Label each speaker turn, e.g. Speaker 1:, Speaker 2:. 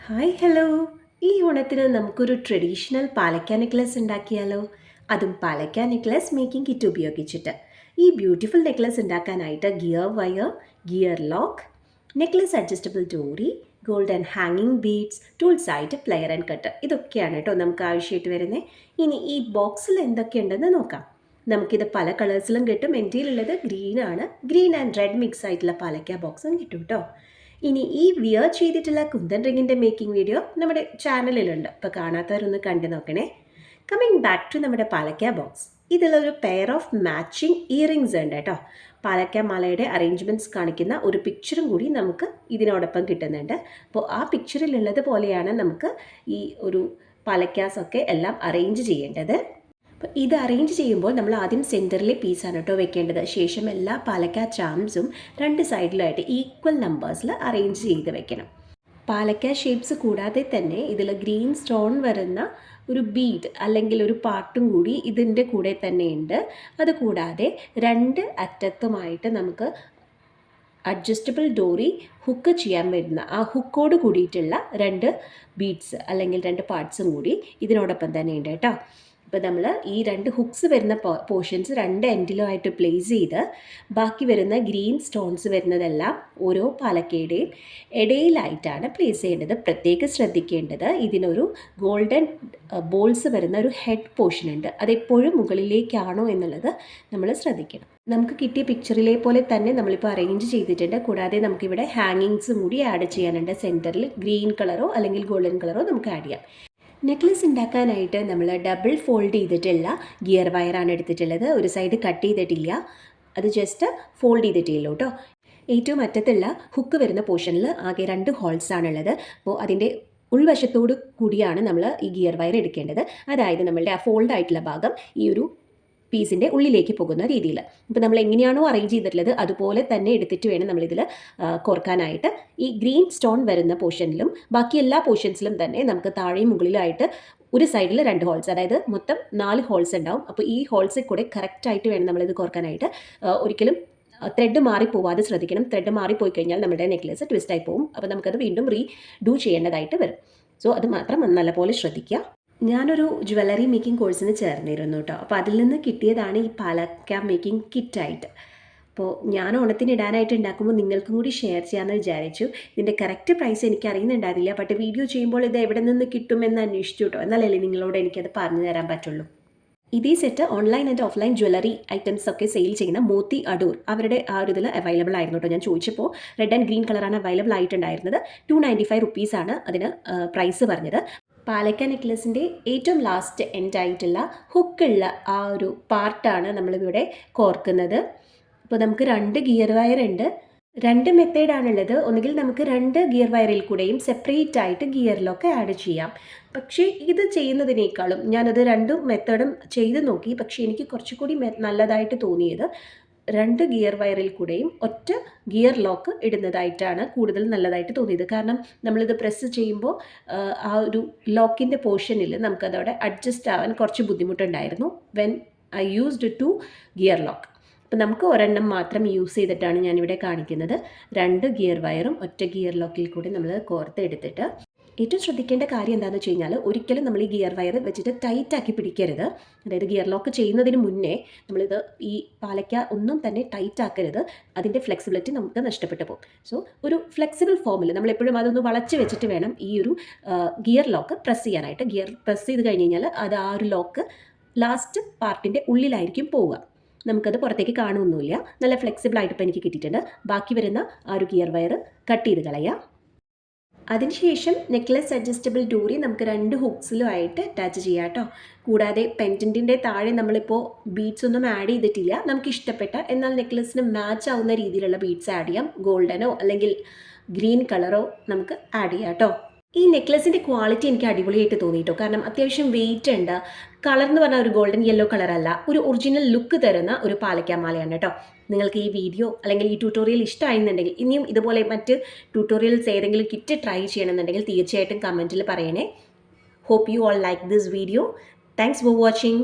Speaker 1: Hi hello. ഈ ഓണത്തിന് നമുക്കൊരു ട്രഡീഷണൽ പാലക്ക നെക്ലസ് ഉണ്ടാക്കിയാലോ? അതും പാലക്ക നെക്ലസ് മേക്കിംഗ് കിറ്റ് ഉപയോഗിച്ചിട്ട്. ഈ ബ്യൂട്ടിഫുൾ നെക്ലസ് ഉണ്ടാക്കാനായിട്ട് gear wire, gear lock, necklace adjustable ഡോറി, ഗോൾഡൻ ഹാങ്ങിങ് ബീഡ്സ്, ടൂൾസ് ആയിട്ട് പ്ലെയർ ആൻഡ് കട്ട്, ഇതൊക്കെയാണ് കേട്ടോ നമുക്ക് ആവശ്യമായിട്ട് വരുന്നത്. ഇനി ഈ ബോക്സിൽ എന്തൊക്കെയുണ്ടെന്ന് നോക്കാം. നമുക്കിത് പല കളേഴ്സിലും കിട്ടും. എൻ്റെ ഉള്ളത് ഗ്രീൻ ആണ്. ഗ്രീൻ ആൻഡ് റെഡ് മിക്സ് ആയിട്ടുള്ള പാലക്ക ബോക്സും കിട്ടും കേട്ടോ. ഇനി ഈ വിയർ ചെയ്തിട്ടുള്ള കുന്തൻ റിങ്ങിൻ്റെ മേക്കിംഗ് വീഡിയോ നമ്മുടെ ചാനലിലുണ്ട്. അപ്പോൾ കാണാത്തവരൊന്ന് കണ്ടു നോക്കണേ. കമ്മിങ് ബാക്ക് ടു നമ്മുടെ പാലക്ക ബോക്സ്. ഇതിലൊരു പെയർ ഓഫ് മാച്ചിങ് ഇയറിങ്സ് ഉണ്ട് കേട്ടോ. പാലക്ക മാലയുടെ അറേഞ്ച്മെൻറ്റ്സ് കാണിക്കുന്ന ഒരു പിക്ചറും കൂടി നമുക്ക് ഇതിനോടൊപ്പം കിട്ടുന്നുണ്ട്. അപ്പോൾ ആ പിക്ചറിലുള്ളത് പോലെയാണ് നമുക്ക് ഈ ഒരു പാലക്കാസൊക്കെ എല്ലാം അറേഞ്ച് ചെയ്യേണ്ടത്. അപ്പോൾ ഇത് അറേഞ്ച് ചെയ്യുമ്പോൾ നമ്മൾ ആദ്യം സെൻറ്ററിലെ പീസാണ് കേട്ടോ വെക്കേണ്ടത്. ശേഷം എല്ലാ പാലക്ക ചാംസും രണ്ട് സൈഡിലായിട്ട് ഈക്വൽ നമ്പേഴ്സിൽ അറേഞ്ച് ചെയ്ത് വെക്കണം. പാലക്ക ഷേപ്സ് കൂടാതെ തന്നെ ഇതിൽ ഗ്രീൻ സ്റ്റോൺ വരുന്ന ഒരു ബീഡ് അല്ലെങ്കിൽ ഒരു പാർട്ടും കൂടി ഇതിൻ്റെ കൂടെ തന്നെയുണ്ട്. അതുകൂടാതെ രണ്ട് അറ്റത്തുമായിട്ട് നമുക്ക് അഡ്ജസ്റ്റബിൾ ഡോറി ഹുക്ക് ചെയ്യാൻ വരുന്ന ആ ഹുക്കോട് കൂടിയിട്ടുള്ള രണ്ട് ബീഡ്സ് അല്ലെങ്കിൽ രണ്ട് പാർട്സും കൂടി ഇതിനോടൊപ്പം തന്നെയുണ്ട് കേട്ടോ. ഇപ്പോൾ നമ്മൾ ഈ രണ്ട് ഹുക്സ് വരുന്ന പോർഷൻസ് രണ്ട് എൻഡിലുമായിട്ട് പ്ലേസ് ചെയ്ത് ബാക്കി വരുന്ന ഗ്രീൻ സ്റ്റോൺസ് വരുന്നതെല്ലാം ഓരോ പാലക്കയുടെയും ഇടയിലായിട്ടാണ് പ്ലേസ് ചെയ്യേണ്ടത്. പ്രത്യേകം ശ്രദ്ധിക്കേണ്ടത്, ഇതിനൊരു ഗോൾഡൻ ബോൾസ് വരുന്ന ഒരു ഹെഡ് പോർഷൻ ഉണ്ട്. അതെപ്പോഴും മുകളിലേക്കാണോ എന്നുള്ളത് നമ്മൾ ശ്രദ്ധിക്കണം. നമുക്ക് കിട്ടിയ പിക്ചറിലെ പോലെ തന്നെ നമ്മളിപ്പോൾ അറേഞ്ച് ചെയ്തിട്ടുണ്ട്. കൂടാതെ നമുക്കിവിടെ ഹാങ്ങിങ്സും കൂടി ആഡ് ചെയ്യാനുണ്ട്. സെൻറ്ററിൽ ഗ്രീൻ കളറോ അല്ലെങ്കിൽ ഗോൾഡൻ കളറോ നമുക്ക് ആഡ് ചെയ്യാം. നെക്ലസ് ഉണ്ടാക്കാനായിട്ട് നമ്മൾ ഡബിൾ ഫോൾഡ് ചെയ്തിട്ടുള്ള ഗിയർ വയറാണ് എടുത്തിട്ടുള്ളത്. ഒരു സൈഡ് കട്ട് ചെയ്തിട്ടില്ല, അത് ജസ്റ്റ് ഫോൾഡ് ചെയ്തിട്ടില്ല കേട്ടോ. ഏറ്റവും അറ്റത്തുള്ള ഹുക്ക് വരുന്ന പോർഷനിൽ ആകെ 2 ഹോൾസാണുള്ളത്. അപ്പോൾ അതിൻ്റെ ഉൾവശത്തോട് കൂടിയാണ് നമ്മൾ ഈ ഗിയർ വയർ എടുക്കേണ്ടത്. അതായത് നമ്മളുടെ ആ ഫോൾഡ് ആയിട്ടുള്ള ഭാഗം ഈ ഒരു പീസിൻ്റെ ഉള്ളിലേക്ക് പോകുന്ന രീതിയിൽ. ഇപ്പോൾ നമ്മൾ എങ്ങനെയാണോ അറേഞ്ച് ചെയ്തിട്ടുള്ളത് അതുപോലെ തന്നെ എടുത്തിട്ട് വേണം നമ്മളിതിൽ കോർക്കാനായിട്ട്. ഈ ഗ്രീൻ സ്റ്റോൺ വരുന്ന പോർഷനിലും ബാക്കി എല്ലാ പോർഷൻസിലും തന്നെ നമുക്ക് താഴെയും മുകളിലായിട്ട് ഒരു സൈഡിൽ 2 ഹോൾസ്, അതായത് മൊത്തം 4 ഹോൾസ് ഉണ്ടാവും. അപ്പോൾ ഈ ഹോൾസിൽ കൂടെ കറക്റ്റായിട്ട് വേണം നമ്മളിത് കോർക്കാനായിട്ട്. ഒരിക്കലും ത്രെഡ് മാറിപ്പോവാതെ ശ്രദ്ധിക്കണം. ത്രെഡ് മാറിപ്പോയി കഴിഞ്ഞാൽ നമ്മുടെ നെക്ലേസ് ട്വിസ്റ്റായി പോകും. അപ്പോൾ നമുക്കത് വീണ്ടും ഡൂ ചെയ്യേണ്ടതായിട്ട് വരും. സോ അത് മാത്രം നല്ലപോലെ ശ്രദ്ധിക്കുക. ഞാനൊരു ജ്വല്ലറി മേക്കിംഗ് കോഴ്സിന് ചേർന്നിരുന്നു കേട്ടോ. അപ്പോൾ അതിൽ നിന്ന് കിട്ടിയതാണ് ഈ പാലക്ക മേക്കിംഗ് കിറ്റായിട്ട്. അപ്പോൾ ഞാൻ ഓണത്തിന് ഇടാനായിട്ട് ഉണ്ടാക്കുമ്പോൾ നിങ്ങൾക്കും കൂടി ഷെയർ ചെയ്യാമെന്ന് വിചാരിച്ചു. ഇതിൻ്റെ കറക്റ്റ് പ്രൈസ് എനിക്ക് അറിയുന്നുണ്ടായിരുന്നില്ല. ബട്ട് വീഡിയോ ചെയ്യുമ്പോൾ ഇത് എവിടെ നിന്ന് കിട്ടുമെന്ന് അന്വേഷിച്ചു കേട്ടോ. എന്നാലല്ലേ നിങ്ങളോട് എനിക്കത് പറഞ്ഞു തരാൻ പറ്റുള്ളൂ. ഇതേ set online and offline jewellery items ഒക്കെ സെയിൽ ചെയ്യുന്ന മോത്തി അടൂർ അവരുടെ ആ ഒരു ഇതിൽ അവൈലബിൾ ആയിരുന്നു കേട്ടോ. ഞാൻ ചോദിച്ചപ്പോൾ റെഡ് ആൻഡ് ഗ്രീൻ കളറാണ് അവൈലബിൾ ആയിട്ടുണ്ടായിരുന്നത്. 295 റുപ്പീസാണ് അതിന് പ്രൈസ് പറഞ്ഞത്. പാലക്ക നെക്ലസിൻ്റെ ഏറ്റവും ലാസ്റ്റ് എൻഡ് ആയിട്ടുള്ള ഹുക്കുള്ള ആ ഒരു പാർട്ടാണ് നമ്മളിവിടെ കോർക്കുന്നത്. അപ്പോൾ നമുക്ക് 2 ഗിയർ വയർ ഉണ്ട്. 2 മെത്തേഡാണുള്ളത്. ഒന്നുകിൽ നമുക്ക് 2 ഗിയർ വയറിൽ കൂടെയും സെപ്പറേറ്റ് ആയിട്ട് ഗിയറിലൊക്കെ ആഡ് ചെയ്യാം. പക്ഷേ ഇത് ചെയ്യുന്നതിനേക്കാളും ഞാനത് 2 മെത്തേഡും ചെയ്ത് നോക്കി. പക്ഷേ എനിക്ക് കുറച്ചുകൂടി നല്ലതായിട്ട് തോന്നിയത് 2 ഗിയർ വയറിൽ കൂടെയും ഒറ്റ ഗിയർ ലോക്ക് ഇടുന്നതായിട്ടാണ് കൂടുതൽ നല്ലതായിട്ട് തോന്നിയത്. കാരണം നമ്മളിത് പ്രസ് ചെയ്യുമ്പോൾ ആ ഒരു ലോക്കിൻ്റെ പോർഷനിൽ നമുക്കതവിടെ അഡ്ജസ്റ്റ് ആവാൻ കുറച്ച് ബുദ്ധിമുട്ടുണ്ടായിരുന്നു when I used 2 gear lock. അപ്പോൾ നമുക്ക് ഒരെണ്ണം മാത്രം യൂസ് ചെയ്തിട്ടാണ് ഞാനിവിടെ കാണിക്കുന്നത്. 2 ഗിയർ വയറും ഒറ്റ ഗിയർ ലോക്കിൽ കൂടി നമ്മൾ കോർത്ത് എടുത്തിട്ട് ഏറ്റവും ശ്രദ്ധിക്കേണ്ട കാര്യം എന്താണെന്ന് വെച്ച് കഴിഞ്ഞാൽ ഒരിക്കലും നമ്മൾ ഈ ഗിയർ വയർ വെച്ചിട്ട് ടൈറ്റാക്കി പിടിക്കരുത്. അതായത് ഗിയർ ലോക്ക് ചെയ്യുന്നതിന് മുന്നേ നമ്മളിത് ഈ പാലക്ക ഒന്നും തന്നെ ടൈറ്റ് ആക്കരുത്. അതിൻ്റെ ഫ്ലെക്സിബിലിറ്റി നമുക്ക് നഷ്ടപ്പെട്ടു പോകും. സോ ഒരു ഫ്ലെക്സിബിൾ ഫോമിൽ നമ്മളെപ്പോഴും അതൊന്ന് വളച്ച് വെച്ചിട്ട് വേണം ഈ ഒരു ഗിയർ ലോക്ക് പ്രസ് ചെയ്യാനായിട്ട്. ഗിയർ പ്രസ് ചെയ്ത് കഴിഞ്ഞ് കഴിഞ്ഞാൽ അത് ആ ഒരു ലോക്ക് ലാസ്റ്റ് പാർട്ടിൻ്റെ ഉള്ളിലായിരിക്കും പോവുക. നമുക്കത് പുറത്തേക്ക് കാണുമൊന്നുമില്ല. നല്ല ഫ്ലെക്സിബിളായിട്ട് ഇപ്പോൾ എനിക്ക് കിട്ടിയിട്ടുണ്ട്. ബാക്കി വരുന്ന ആ ഒരു ഗിയർ വയർ കട്ട് ചെയ്ത് കളയാം. അതിനുശേഷം നെക്ലസ് അഡ്ജസ്റ്റബിൾ ഡോറി നമുക്ക് 2 ഹുക്സിലും ആയിട്ട് അറ്റാച്ച് ചെയ്യാം കേട്ടോ. കൂടാതെ പെൻഡൻറ്റിൻ്റെ താഴെ നമ്മളിപ്പോൾ ബീഡ്സ് ഒന്നും ആഡ് ചെയ്തിട്ടില്ല. നമുക്ക് ഇഷ്ടപ്പെട്ട എന്നാൽ നെക്ലസിന് മാച്ച് ആവുന്ന രീതിയിലുള്ള ബീഡ്സ് ആഡ് ചെയ്യാം. ഗോൾഡനോ അല്ലെങ്കിൽ ഗ്രീൻ കളറോ നമുക്ക് ആഡ് ചെയ്യാം കേട്ടോ. ഈ നെക്ലസിൻ്റെ ക്വാളിറ്റി എനിക്ക് അടിപൊളിയായിട്ട് തോന്നിയിട്ടോ. കാരണം അത്യാവശ്യം വെയിറ്റ് ഉണ്ട്. കളർ എന്ന് പറഞ്ഞാൽ ഒരു ഗോൾഡൻ യെല്ലോ കളറല്ല, ഒരു ഒറിജിനൽ ലുക്ക് തരുന്ന ഒരു പാലക്ക മാലയാണ് കേട്ടോ. നിങ്ങൾക്ക് ഈ വീഡിയോ അല്ലെങ്കിൽ ഈ ട്യൂട്ടോറിയൽ ഇഷ്ടമായിരുന്നുണ്ടെങ്കിൽ ഇനിയും ഇതുപോലെ മറ്റ് ട്യൂട്ടോറിയൽസ് ഏതെങ്കിലും കിറ്റ് ട്രൈ ചെയ്യണമെന്നുണ്ടെങ്കിൽ തീർച്ചയായിട്ടും കമൻറ്റിൽ പറയണേ. Hope you all like this video. Thanks for watching.